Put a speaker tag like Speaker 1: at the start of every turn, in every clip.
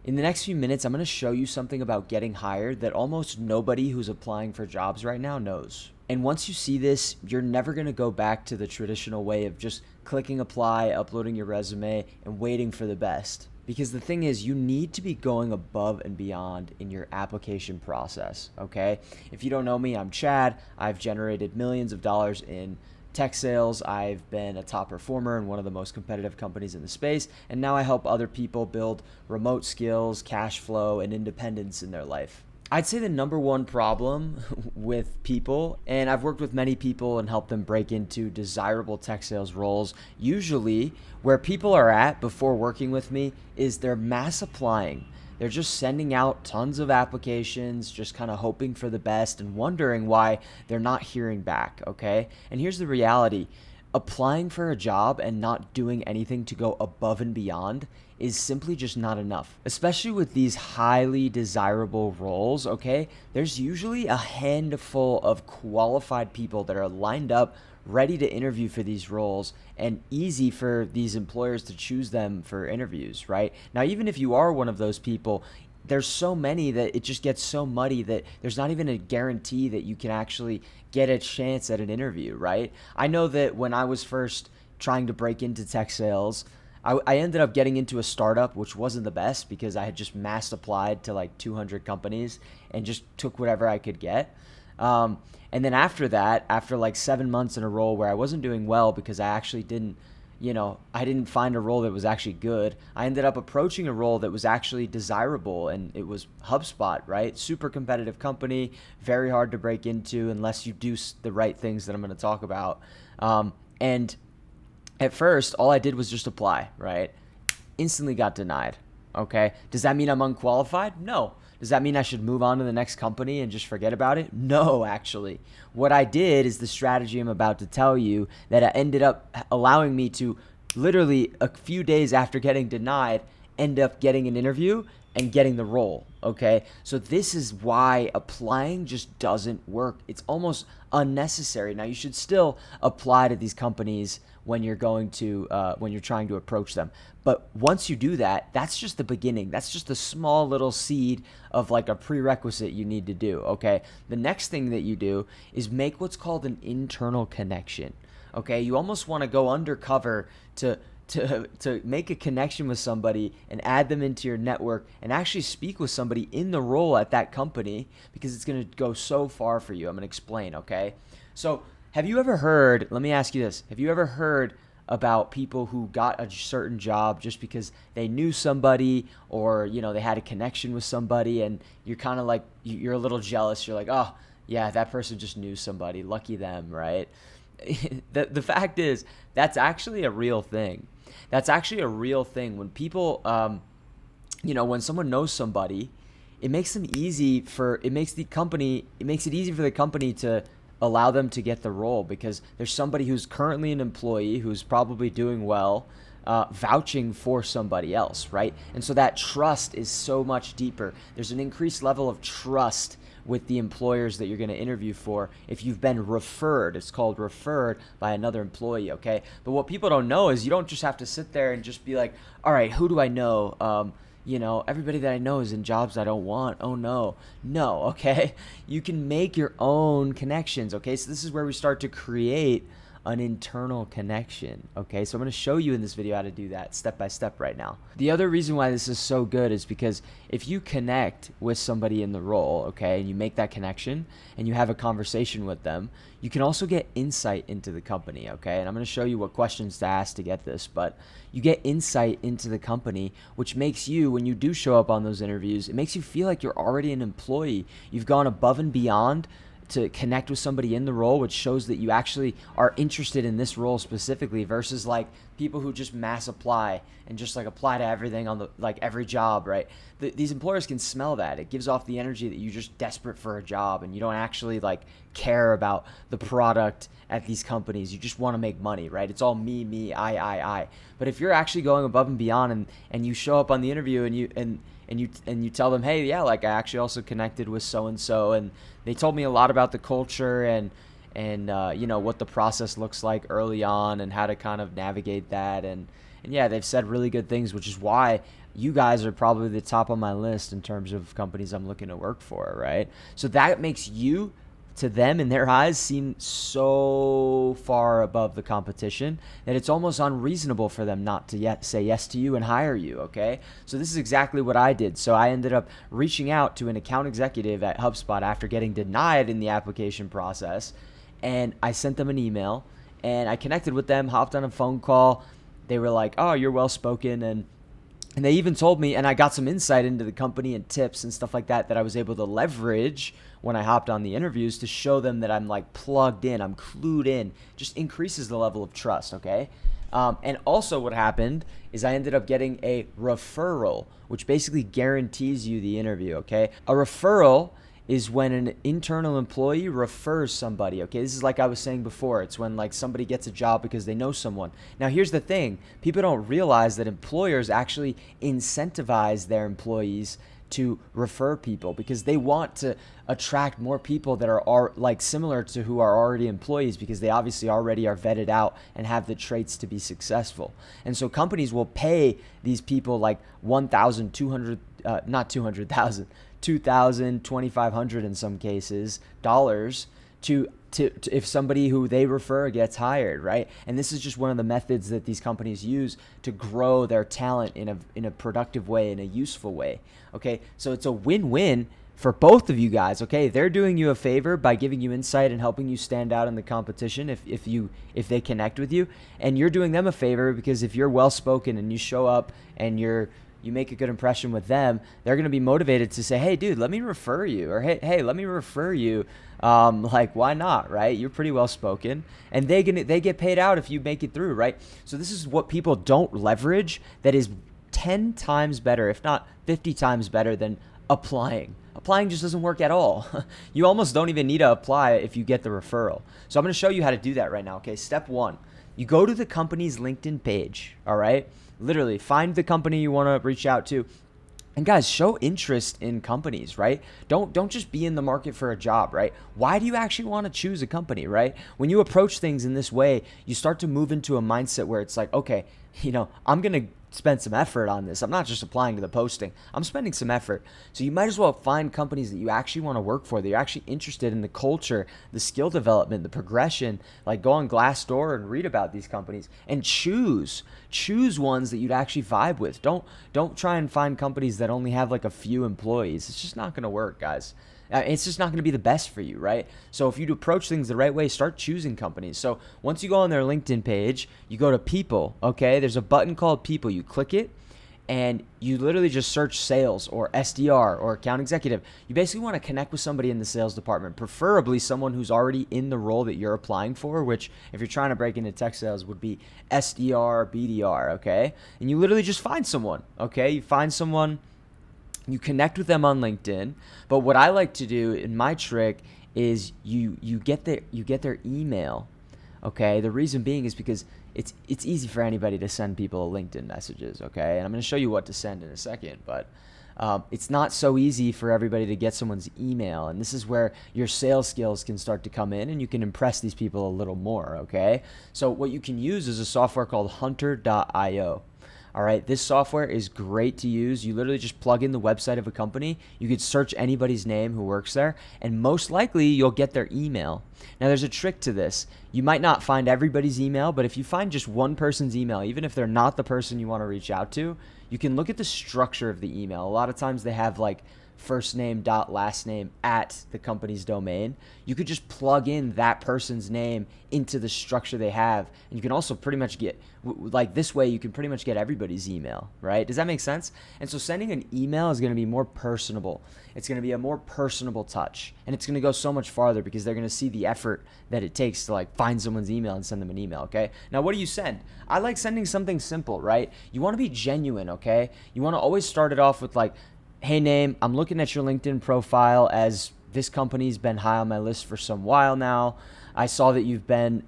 Speaker 1: In the next few minutes, I'm going to show you something about getting hired that almost nobody who's applying for jobs right now knows. And once you see this, you're never going to go back to the traditional way of just clicking apply, uploading your resume, and waiting for the best. Because the thing is, you need to be going above and beyond in your application process, okay? If you don't know me, I'm Chad. I've generated millions of dollars in tech sales. I've been a top performer in one of the most competitive companies in the space, and now I help other people build remote skills, cash flow, and independence in their life. I'd say the number one problem with people, and I've worked with many people and helped them break into desirable tech sales roles, usually where people are at before working with me is they're mass applying. They're just sending out tons of applications, just kind of hoping for the best and wondering why they're not hearing back, okay? And here's the reality. Applying for a job and not doing anything to go above and beyond is simply just not enough. Especially with these highly desirable roles, okay? There's usually a handful of qualified people that are lined up ready to interview for these roles and easy for these employers to choose them for interviews, right? Now, even if you are one of those people, there's so many that it just gets so muddy that there's not even a guarantee that you can actually get a chance at an interview, right? I know that when I was first trying to break into tech sales, I ended up getting into a startup, which wasn't the best because I had just mass applied to like 200 companies and just took whatever I could get. And then after that, after like 7 months in a role where I wasn't doing well because I actually didn't, I didn't find a role that was actually good. I ended up approaching a role that was actually desirable, and it was HubSpot, right? Super competitive company, very hard to break into unless you do the right things that I'm going to talk about. And at first, all I did was just apply, right? Instantly got denied, okay? Does that mean I'm unqualified? No. Does that mean I should move on to the next company and just forget about it? No, actually. What I did is the strategy I'm about to tell you that ended up allowing me to literally a few days after getting denied, end up getting an interview and getting the role, okay? So this is why applying just doesn't work. It's almost unnecessary. Now, you should still apply to these companies when you're going to when you're trying to approach them. But once you do that, that's just the beginning. That's just a small little seed of like a prerequisite you need to do, okay? The next thing that you do is make what's called an internal connection, okay? You almost want to go undercover to make a connection with somebody and add them into your network and actually speak with somebody in the role at that company because it's going to go so far for you. I'm going to explain, okay? So have you ever heard, let me ask you this, have you ever heard about people who got a certain job just because they knew somebody or, they had a connection with somebody and you're kind of like, you're a little jealous. You're like, oh, yeah, that person just knew somebody. Lucky them, right? The fact is, that's actually a real thing. That's actually a real thing. When people, when someone knows somebody, it makes it easy for the company to allow them to get the role because there's somebody who's currently an employee who's probably doing well, vouching for somebody else, right? And so that trust is so much deeper. There's an increased level of trust with the employers that you're going to interview for if you've been referred. It's called referred by another employee, okay? But what people don't know is you don't just have to sit there and just be like, all right, who do I know? Everybody that I know is in jobs I don't want. Oh, no. No, okay? You can make your own connections, okay? So this is where we start to create an internal connection, okay? So I'm going to show you in this video how to do that step by step right now. The other reason why this is so good is because if you connect with somebody in the role, okay, and you make that connection and you have a conversation with them, you can also get insight into the company, okay? And I'm going to show you what questions to ask to get this, but you get insight into the company, which makes you, when you do show up on those interviews, it makes you feel like you're already an employee. You've gone above and beyond to connect with somebody in the role, which shows that you actually are interested in this role specifically versus like people who just mass apply and just like apply to everything on the like every job, right? These employers can smell that. It gives off the energy that you're just desperate for a job and you don't actually like care about the product at these companies. You just want to make money, right? It's all me, I. But if you're actually going above and beyond and you show up on the interview and you tell them, hey, yeah, like I actually also connected with so and they told me a lot about the culture and what the process looks like early on and how to kind of navigate that and yeah, they've said really good things, which is why you guys are probably the top on my list in terms of companies I'm looking to work for, right? So that makes you, to them in their eyes, seem so far above the competition that it's almost unreasonable for them not to yet say yes to you and hire you, okay? So this is exactly what I did. So I ended up reaching out to an account executive at HubSpot after getting denied in the application process, and I sent them an email, and I connected with them, hopped on a phone call. They were like, oh, you're well-spoken, and they even told me, and I got some insight into the company and tips and stuff like that I was able to leverage when I hopped on the interviews to show them that I'm like plugged in, I'm clued in, just increases the level of trust, okay? And also what happened is I ended up getting a referral, which basically guarantees you the interview, okay? A referral is when an internal employee refers somebody, okay? This is like I was saying before. It's when like somebody gets a job because they know someone. Now, here's the thing. People don't realize that employers actually incentivize their employees to refer people because they want to attract more people that are like similar to who are already employees, because they obviously already are vetted out and have the traits to be successful. And so companies will pay these people like 1,200, not 200,000, 2,000, 2,500 in some cases, dollars to if somebody who they refer gets hired, right? And this is just one of the methods that these companies use to grow their talent in a productive way, in a useful way. Okay, so it's a win-win for both of you guys. Okay, they're doing you a favor by giving you insight and helping you stand out in the competition if they connect with you, and you're doing them a favor because if you're well spoken and you show up and you make a good impression with them, they're going to be motivated to say, hey, dude, let me refer you, or hey, let me refer you. Like, why not, right? You're pretty well spoken, and they get paid out if you make it through, right? So this is what people don't leverage that is 10 times better, if not 50 times better than applying. Applying just doesn't work at all. You almost don't even need to apply if you get the referral. So I'm going to show you how to do that right now, okay? Step 1, you go to the company's LinkedIn page, all right? Literally, find the company you want to reach out to. And guys, show interest in companies, right? Don't just be in the market for a job, right? Why do you actually want to choose a company, right? When you approach things in this way, you start to move into a mindset where it's like, okay, I'm going to spend some effort on this. I'm not just applying to the posting. I'm spending some effort. So you might as well find companies that you actually want to work for, that you're actually interested in the culture, the skill development, the progression. Like, go on Glassdoor and read about these companies and choose ones that you'd actually vibe with. Don't try and find companies that only have like a few employees. It's just not going to work, guys. It's just not going to be the best for you, right? So if you approach things the right way, start choosing companies. So once you go on their LinkedIn page, you go to people, okay? There's a button called people. You click it, and you literally just search sales or SDR or account executive. You basically want to connect with somebody in the sales department, preferably someone who's already in the role that you're applying for, which if you're trying to break into tech sales would be SDR, BDR, okay? And you literally just find someone, okay? You find someone, you connect with them on LinkedIn. But what I like to do in my trick is you get their email. Okay, the reason being is because it's easy for anybody to send people LinkedIn messages. Okay, and I'm going to show you what to send in a second, but it's not so easy for everybody to get someone's email, and this is where your sales skills can start to come in, and you can impress these people a little more. Okay, so what you can use is a software called Hunter.io. All right, this software is great to use. You literally just plug in the website of a company. You could search anybody's name who works there, and most likely you'll get their email. Now, there's a trick to this. You might not find everybody's email, but if you find just one person's email, even if they're not the person you want to reach out to, you can look at the structure of the email. A lot of times they have like first name dot last name at the company's domain. You could just plug in that person's name into the structure they have, and you can also pretty much get, like this way, you can pretty much get everybody's email, right? Does that make sense? And so sending an email is going to be more personable. It's going to be a more personable touch, and it's going to go so much farther because they're going to see the effort that it takes to like find someone's email and send them an email, okay? Now, what do you send? I like sending something simple, right? You want to be genuine, okay? You want to always start it off with like, hey, name, I'm looking at your LinkedIn profile as this company's been high on my list for some while now. I saw that you've been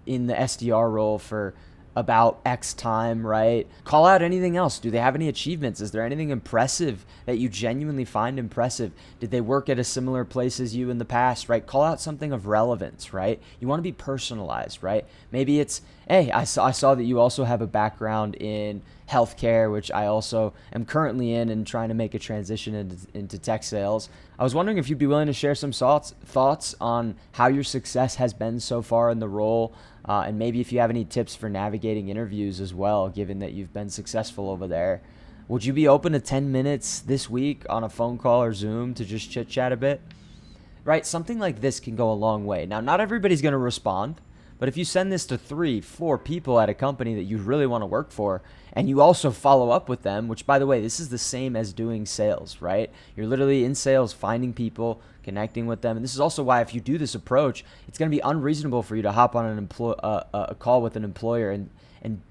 Speaker 1: in the SDR role for about X time, right? Call out anything else. Do they have any achievements? Is there anything impressive that you genuinely find impressive? Did they work at a similar place as you in the past, right? Call out something of relevance, right? You want to be personalized, right? Maybe it's hey, I saw that you also have a background in healthcare, which I also am currently in and trying to make a transition into tech sales. I was wondering if you'd be willing to share some thoughts on how your success has been so far in the role, and maybe if you have any tips for navigating interviews as well, given that you've been successful over there. Would you be open to 10 minutes this week on a phone call or Zoom to just chit chat a bit? Right? Something like this can go a long way. Now, not everybody's going to respond, but if you send this to 3, 4 people at a company that you really want to work for, and you also follow up with them, which by the way, this is the same as doing sales, right? You're literally in sales, finding people, connecting with them. And this is also why if you do this approach, it's going to be unreasonable for you to hop on a call with an employer and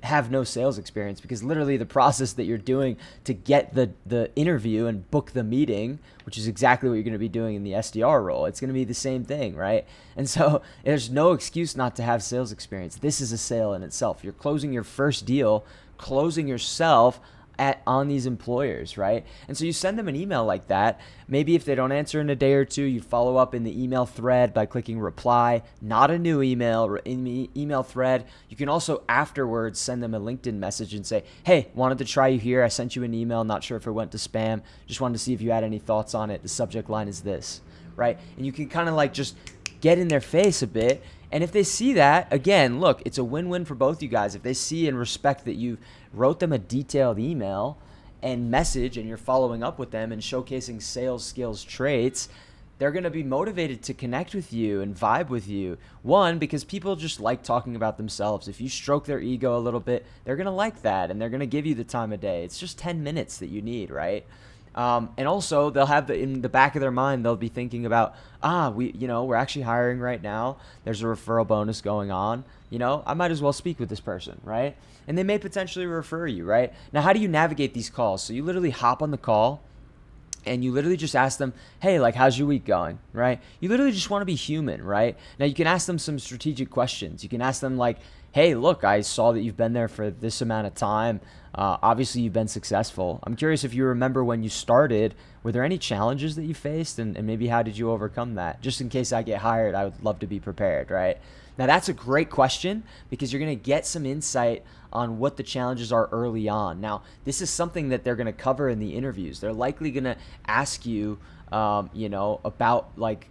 Speaker 1: have no sales experience, because literally the process that you're doing to get the interview and book the meeting, which is exactly what you're going to be doing in the SDR role, it's going to be the same thing, right? And so there's no excuse not to have sales experience. This is a sale in itself. You're closing your first deal, closing yourself on these employers, right? And so you send them an email like that. Maybe if they don't answer in a day or two, you follow up in the email thread by clicking reply, not a new email, in the email thread. You can also afterwards send them a LinkedIn message and say, hey, wanted to try you here. I sent you an email, not sure if it went to spam. Just wanted to see if you had any thoughts on it. The subject line is this, right? And you can kind of like just get in their face a bit. And if they see that, again, look, it's a win-win for both you guys. If they see and respect that you wrote them a detailed email and message and you're following up with them and showcasing sales skills traits, they're going to be motivated to connect with you and vibe with you. One, because people just like talking about themselves. If you stroke their ego a little bit, they're going to like that and they're going to give you the time of day. It's just 10 minutes that you need, right? And also they'll have in the back of their mind, they'll be thinking about, we're actually hiring right now. There's a referral bonus going on. I might as well speak with this person, right? And they may potentially refer you, right? Now, how do you navigate these calls? So you literally hop on the call and you literally just ask them, hey, like, how's your week going, right? You literally just want to be human, right? Now, you can ask them some strategic questions. You can ask them like, hey, look, I saw that you've been there for this amount of time. Obviously, you've been successful. I'm curious if you remember when you started, were there any challenges that you faced and maybe how did you overcome that? Just in case I get hired, I would love to be prepared, right? Now, that's a great question because you're going to get some insight on what the challenges are early on. Now, this is something that they're going to cover in the interviews. They're likely going to ask you, about like,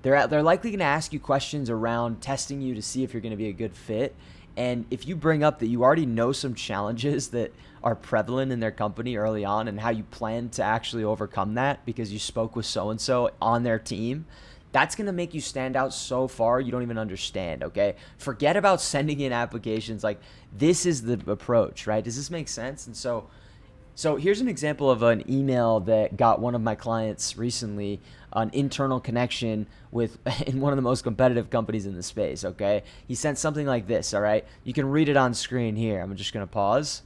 Speaker 1: they're likely going to ask you questions around testing you to see if you're going to be a good fit. And if you bring up that you already know some challenges that are prevalent in their company early on and how you plan to actually overcome that because you spoke with so-and-so on their team, that's going to make you stand out so far you don't even understand, okay? Forget about sending in applications. Like, this is the approach, right? Does this make sense? And so here's an example of an email that got one of my clients recently, an internal connection with in one of the most competitive companies in the space, okay? He sent something like this, all right? You can read it on screen here. I'm just going to pause.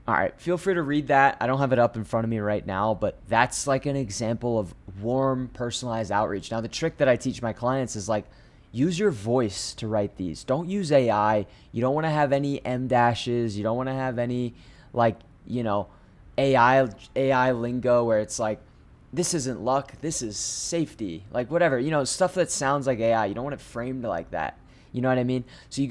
Speaker 1: All right, feel free to read that. I don't have it up in front of me right now, but that's like an example of warm, personalized outreach. Now, the trick that I teach my clients is like, use your voice to write these. Don't use AI. You don't want to have any M dashes. You don't want to have any AI lingo where it's like, this isn't luck, this is safety. Like whatever, stuff that sounds like AI. You don't want it framed like that. You know what I mean? So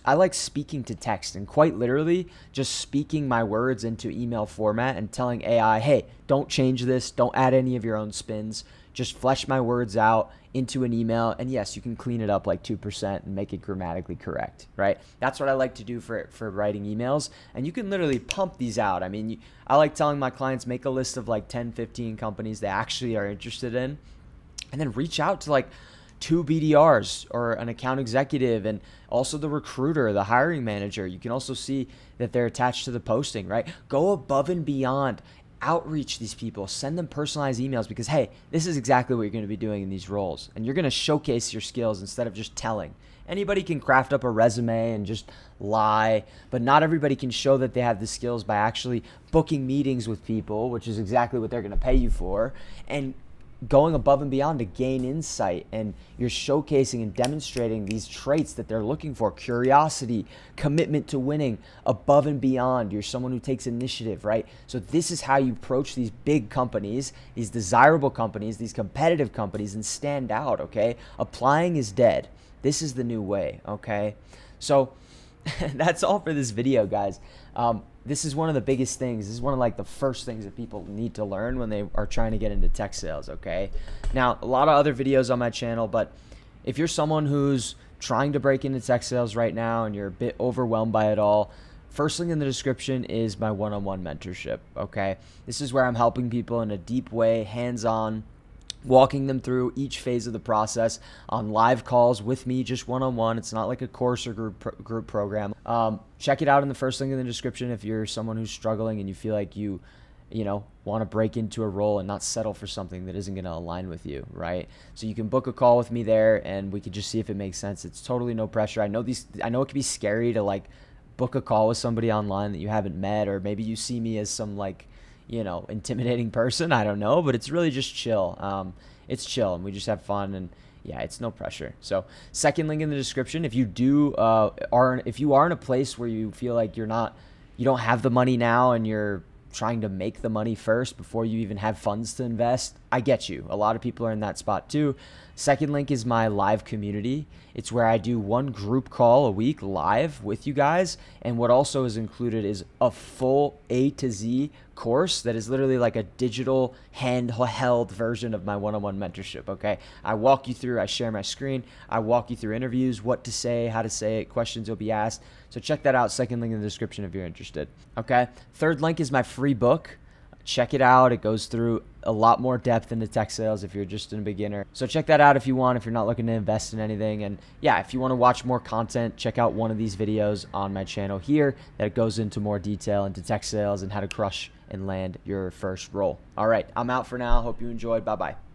Speaker 1: I like speaking to text and quite literally just speaking my words into email format and telling AI, hey, don't change this. Don't add any of your own spins. Just flesh my words out into an email. And yes, you can clean it up like 2% and make it grammatically correct, right? That's what I like to do for writing emails. And you can literally pump these out. I mean, I like telling my clients, make a list of like 10, 15 companies they actually are interested in, and then reach out to like 2 BDRs or an account executive and also the recruiter, the hiring manager. You can also see that they're attached to the posting, right? Go above and beyond. Outreach these people, send them personalized emails because, hey, this is exactly what you're going to be doing in these roles. And you're going to showcase your skills instead of just telling. Anybody can craft up a resume and just lie, but not everybody can show that they have the skills by actually booking meetings with people, which is exactly what they're going to pay you for, and going above and beyond to gain insight, and you're showcasing and demonstrating these traits that they're looking for: curiosity, commitment to winning, above and beyond. You're someone who takes initiative, right? So this is how you approach these big companies, these desirable companies, these competitive companies, and stand out. Okay, applying is dead. This is the new way. Okay, so that's all for this video, guys. This is one of the biggest things. This is one of like the first things that people need to learn when they are trying to get into tech sales. Okay, now a lot of other videos on my channel, but if you're someone who's trying to break into tech sales right now and you're a bit overwhelmed by it all, first link in the description is my one-on-one mentorship. Okay, this is where I'm helping people in a deep way, hands-on, walking them through each phase of the process on live calls with me, just one-on-one. It's not like a course or group program. Check it out in the first link in the description if you're someone who's struggling and you feel like you want to break into a role and not settle for something that isn't going to align with you, right? So you can book a call with me there and we could just see if it makes sense. It's totally no pressure. I know it can be scary to like book a call with somebody online that you haven't met, or maybe you see me as some like, intimidating person. I don't know, but it's really just chill. It's chill and we just have fun, and yeah, it's no pressure. So second link in the description. If you if you are in a place where you feel like you don't have the money now and you're trying to make the money first before you even have funds to invest, I get you. A lot of people are in that spot too. Second link is my live community. It's where I do one group call a week live with you guys. And what also is included is a full A to Z course that is literally like a digital handheld version of my one-on-one mentorship. Okay, I walk you through, I share my screen, I walk you through interviews, what to say, how to say it, questions you'll be asked. So check that out. Second link in the description if you're interested. Okay, third link is my free book. Check it out. It goes through a lot more depth into tech sales if you're just a beginner. So check that out if you want, if you're not looking to invest in anything. And yeah, if you want to watch more content, check out one of these videos on my channel here that goes into more detail into tech sales and how to crush and land your first role. All right, I'm out for now. Hope you enjoyed. Bye-bye.